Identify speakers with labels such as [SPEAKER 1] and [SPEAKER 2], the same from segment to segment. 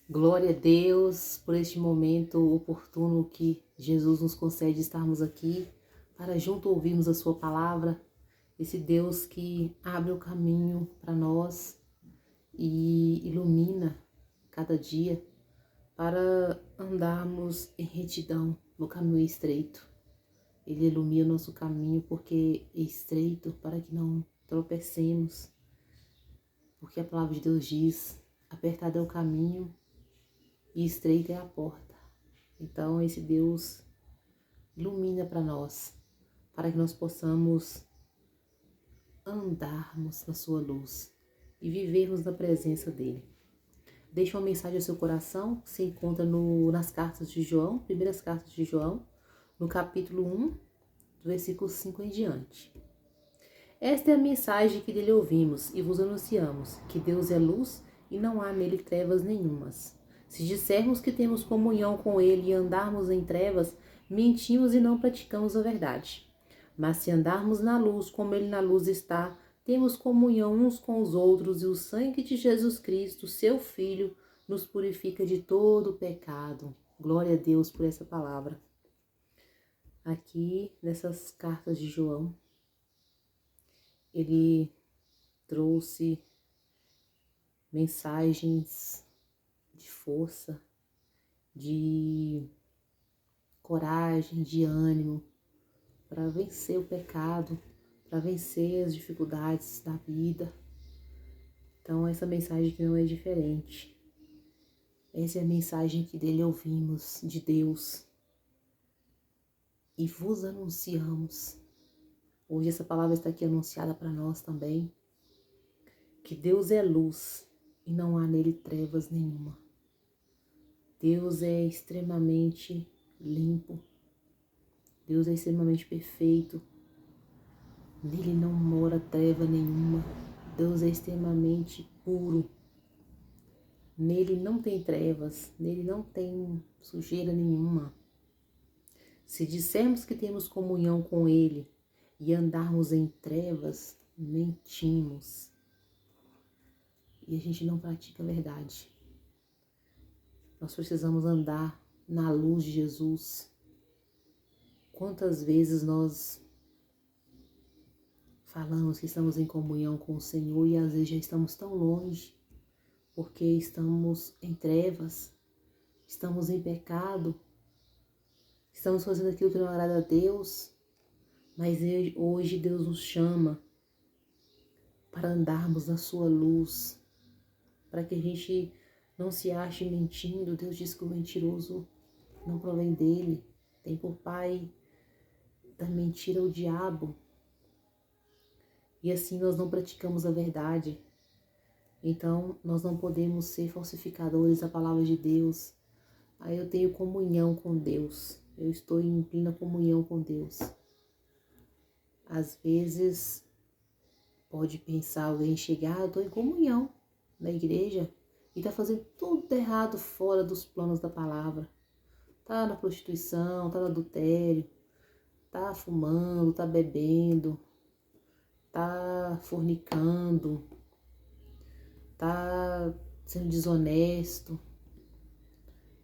[SPEAKER 1] Glória a Deus por este momento oportuno que Jesus nos concede estarmos aqui para junto ouvirmos a sua palavra. Esse Deus que abre o caminho para nós e ilumina cada dia para andarmos em retidão no caminho estreito. Ele ilumina o nosso caminho porque é estreito para que não tropecemos. Porque a palavra de Deus diz: apertado é o caminho e estreita é a porta. Então esse Deus ilumina para nós, para que nós possamos andarmos na sua luz e vivermos na presença dele. Deixa uma mensagem ao seu coração, que se encontra nas cartas de João, primeiras cartas de João, no capítulo 1, do versículo 5 em diante. Esta é a mensagem que dele ouvimos e vos anunciamos, que Deus é luz e não há nele trevas nenhumas. Se dissermos que temos comunhão com ele e andarmos em trevas, mentimos e não praticamos a verdade. Mas se andarmos na luz, como ele na luz está, temos comunhão uns com os outros, e o sangue de Jesus Cristo, seu Filho, nos purifica de todo o pecado. Glória a Deus por essa palavra. Aqui, nessas cartas de João, ele trouxe mensagens de força, de coragem, de ânimo para vencer o pecado, para vencer as dificuldades da vida. Então essa mensagem que não é diferente. Essa é a mensagem que dele ouvimos, de Deus, e vos anunciamos. Hoje essa palavra está aqui anunciada para nós também, que Deus é luz e não há nele trevas nenhuma. Deus é extremamente limpo. Deus é extremamente perfeito. Nele não mora treva nenhuma. Deus é extremamente puro. Nele não tem trevas, nele não tem sujeira nenhuma. Se dissermos que temos comunhão com ele e andarmos em trevas, mentimos. E a gente não pratica a verdade. Nós precisamos andar na luz de Jesus. Quantas vezes nós falamos que estamos em comunhão com o Senhor e às vezes já estamos tão longe, porque estamos em trevas, estamos em pecado, estamos fazendo aquilo que não agrada a Deus, mas hoje Deus nos chama para andarmos na sua luz, para que a gente não se ache mentindo. Deus diz que o mentiroso não provém dele, tem por pai da mentira o diabo. E assim nós não praticamos a verdade. Então nós não podemos ser falsificadores da palavra de Deus. Aí eu tenho comunhão com Deus. Eu estou em plena comunhão com Deus. Às vezes pode pensar alguém chegar, eu estou em comunhão na igreja e está fazendo tudo errado fora dos planos da palavra. Está na prostituição, está no adultério, está fumando, está bebendo, está fornicando, está sendo desonesto,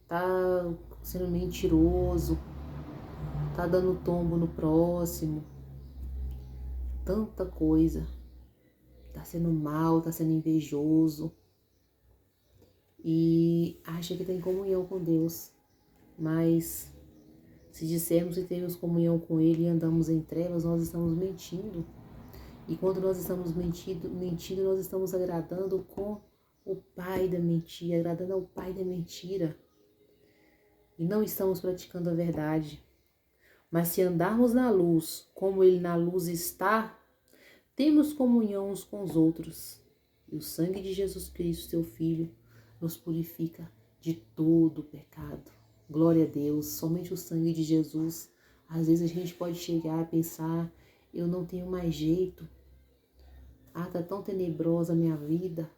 [SPEAKER 1] está sendo mentiroso, está dando tombo no próximo, tanta coisa, está sendo mal, está sendo invejoso e acha que tem comunhão com Deus, mas se dissermos que temos comunhão com Ele e andamos em trevas, nós estamos mentindo. E quando nós estamos mentindo, nós estamos agradando com o pai da mentira, agradando ao pai da mentira. E não estamos praticando a verdade. Mas se andarmos na luz, como ele na luz está, temos comunhão uns com os outros. E o sangue de Jesus Cristo, seu Filho, nos purifica de todo o pecado. Glória a Deus, somente o sangue de Jesus. Às vezes a gente pode chegar a pensar, eu não tenho mais jeito. Tá tão tenebrosa a minha vida.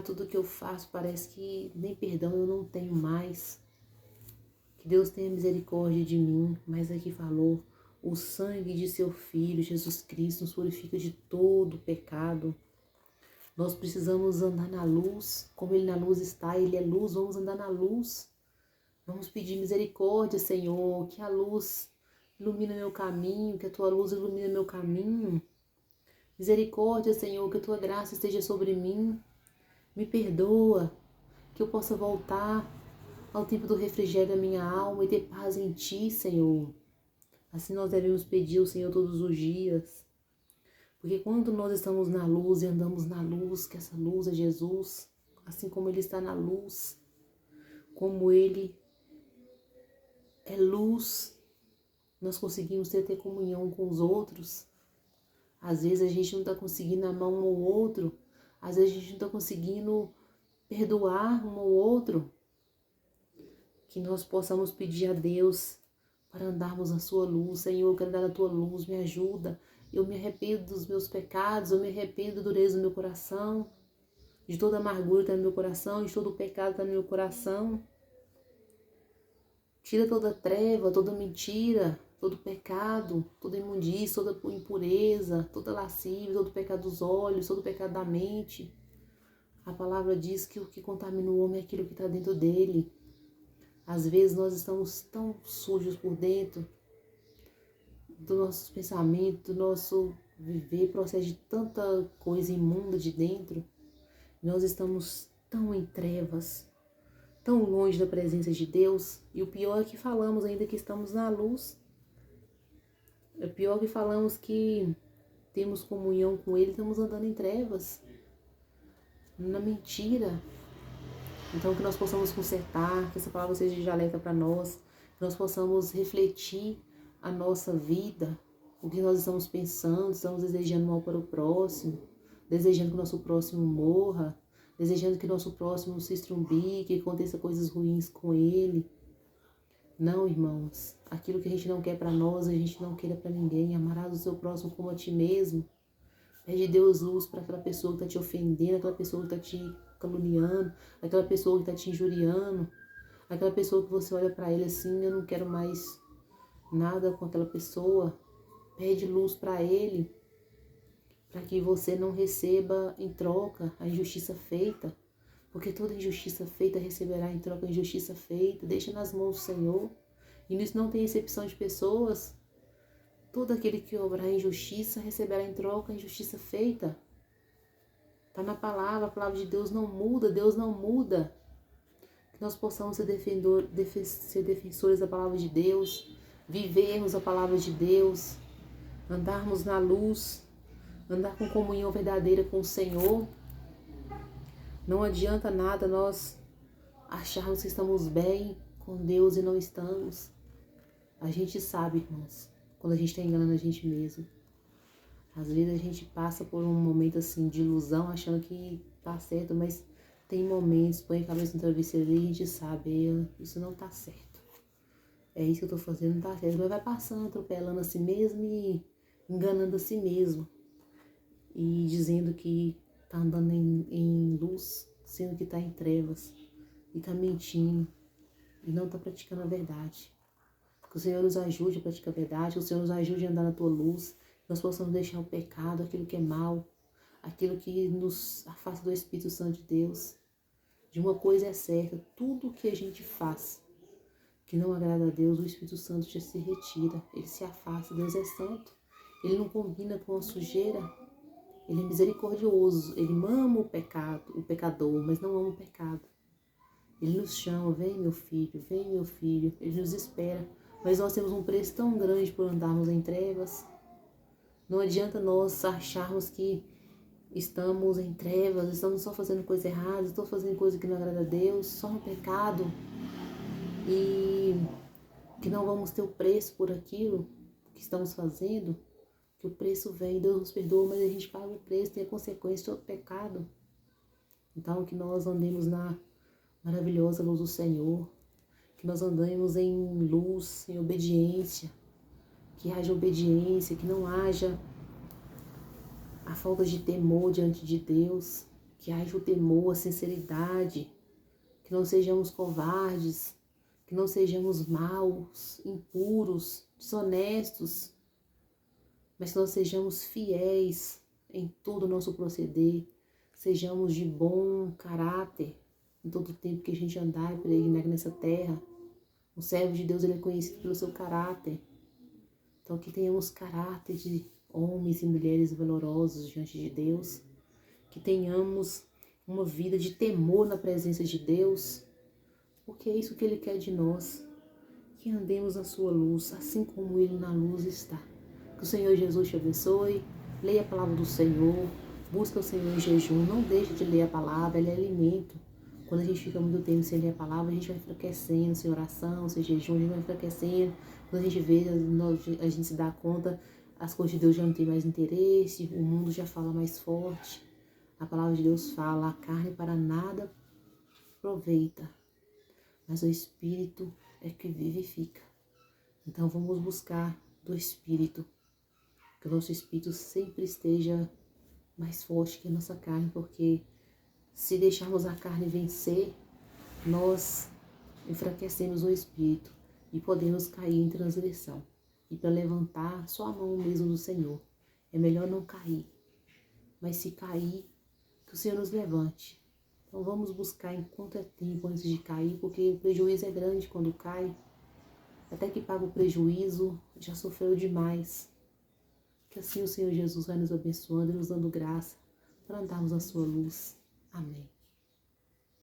[SPEAKER 1] Tudo que eu faço parece que nem perdão eu não tenho mais. Que Deus tenha misericórdia de mim. Mas aqui falou, o sangue de seu Filho, Jesus Cristo, nos purifica de todo o pecado. Nós precisamos andar na luz, como Ele na luz está, Ele é luz, vamos andar na luz. Vamos pedir misericórdia, Senhor, que a luz ilumine meu caminho, que a Tua luz ilumine meu caminho. Misericórdia, Senhor, que a Tua graça esteja sobre mim. Me perdoa, que eu possa voltar ao tempo do refrigério da minha alma e ter paz em Ti, Senhor. Assim nós devemos pedir ao Senhor todos os dias. Porque quando nós estamos na luz e andamos na luz, que essa luz é Jesus, assim como Ele está na luz, como Ele é luz, nós conseguimos ter comunhão com os outros. Às vezes a gente não está conseguindo amar um ao outro, às vezes a gente não está conseguindo perdoar um ao outro. Que nós possamos pedir a Deus para andarmos na sua luz. Senhor, eu quero andar na tua luz, me ajuda. Eu me arrependo dos meus pecados, eu me arrependo da dureza do meu coração, de toda amargura que está no meu coração, de todo o pecado que está no meu coração. Tira toda treva, toda mentira, todo pecado, toda imundícia, toda impureza, toda lascívia, todo pecado dos olhos, todo pecado da mente. A palavra diz que o que contamina o homem é aquilo que está dentro dele. Às vezes nós estamos tão sujos por dentro, do nosso pensamento, do nosso viver, procede de tanta coisa imunda de dentro. Nós estamos tão em trevas, tão longe da presença de Deus. E o pior é que falamos ainda que estamos na luz. É pior que falamos que temos comunhão com Ele, estamos andando em trevas, na mentira. Então que nós possamos consertar, que essa palavra seja de alerta para nós, que nós possamos refletir a nossa vida, o que nós estamos pensando, estamos desejando mal para o próximo, desejando que o nosso próximo morra, desejando que o nosse próximo se estrumbique, que aconteça coisas ruins com ele. Não, irmãos, aquilo que a gente não quer para nós, a gente não queira para ninguém. Amarás o seu próximo como a ti mesmo. Pede a Deus luz para aquela pessoa que está te ofendendo, aquela pessoa que está te caluniando, aquela pessoa que está te injuriando, aquela pessoa que você olha para ele assim, eu não quero mais nada com aquela pessoa. Pede luz para ele, para que você não receba em troca a injustiça feita, porque toda injustiça feita receberá em troca a injustiça feita. Deixa nas mãos do Senhor. E nisso não tem exceção de pessoas. Todo aquele que obrar injustiça receberá em troca a injustiça feita. Está na palavra, a palavra de Deus não muda, Deus não muda. Que nós possamos ser defensores da palavra de Deus, vivermos a palavra de Deus, andarmos na luz, andar com comunhão verdadeira com o Senhor. Não adianta nada nós acharmos que estamos bem com Deus e não estamos. A gente sabe, irmãos, quando a gente está enganando a gente mesmo. Às vezes a gente passa por um momento assim de ilusão, achando que tá certo, mas tem momentos, põe a cabeça no travesseiro e a gente sabe, isso não tá certo. É isso que eu tô fazendo, não tá certo. Mas vai passando, atropelando a si mesmo e enganando a si mesmo. E dizendo que tá andando em luz, sendo que tá em trevas. E tá mentindo. E não tá praticando a verdade. Que o Senhor nos ajude a praticar a verdade, que o Senhor nos ajude a andar na tua luz, que nós possamos deixar o pecado, aquilo que é mal, aquilo que nos afasta do Espírito Santo de Deus. De uma coisa é certa, tudo que a gente faz que não agrada a Deus, o Espírito Santo já se retira, ele se afasta. Deus é santo, ele não combina com a sujeira, ele é misericordioso, ele ama o pecado, o pecador, mas não ama o pecado. Ele nos chama, vem meu filho, ele nos espera. Mas nós temos um preço tão grande por andarmos em trevas. Não adianta nós acharmos que estamos em trevas, estamos só fazendo coisa errada, estamos fazendo coisa que não agrada a Deus, só no pecado. E que não vamos ter o preço por aquilo que estamos fazendo, que o preço vem, Deus nos perdoa, mas a gente paga o preço, tem a consequência do pecado. Então que nós andemos na maravilhosa luz do Senhor, que nós andemos em luz, em obediência, que haja obediência, que não haja a falta de temor diante de Deus, que haja o temor, a sinceridade, que não sejamos covardes, que não sejamos maus, impuros, desonestos, mas que nós sejamos fiéis em todo o nosso proceder, sejamos de bom caráter em todo o tempo que a gente andar e peregrinar nessa terra. O servo de Deus, ele é conhecido pelo seu caráter. Então, que tenhamos caráter de homens e mulheres valorosos diante de Deus. Que tenhamos uma vida de temor na presença de Deus, porque é isso que Ele quer de nós. Que andemos na sua luz, assim como Ele na luz está. Que o Senhor Jesus te abençoe. Leia a palavra do Senhor. Busca o Senhor em jejum. Não deixe de ler a palavra, ela é alimento. Quando a gente fica muito tempo sem ler a palavra, a gente vai enfraquecendo, sem oração, sem jejum, a gente vai enfraquecendo. Quando a gente vê, a gente se dá conta, as coisas de Deus já não tem mais interesse, o mundo já fala mais forte. A palavra de Deus fala, a carne para nada aproveita, mas o Espírito é que vivifica. Então vamos buscar do Espírito, que o nosso Espírito sempre esteja mais forte que a nossa carne, porque se deixarmos a carne vencer, nós enfraquecemos o Espírito e podemos cair em transgressão. E para levantar, só a mão mesmo do Senhor. É melhor não cair, mas se cair, que o Senhor nos levante. Então vamos buscar enquanto é tempo antes de cair, porque o prejuízo é grande quando cai. Até que paga o prejuízo, já sofreu demais. Que assim o Senhor Jesus vai nos abençoando e nos dando graça para andarmos na sua luz. Amém.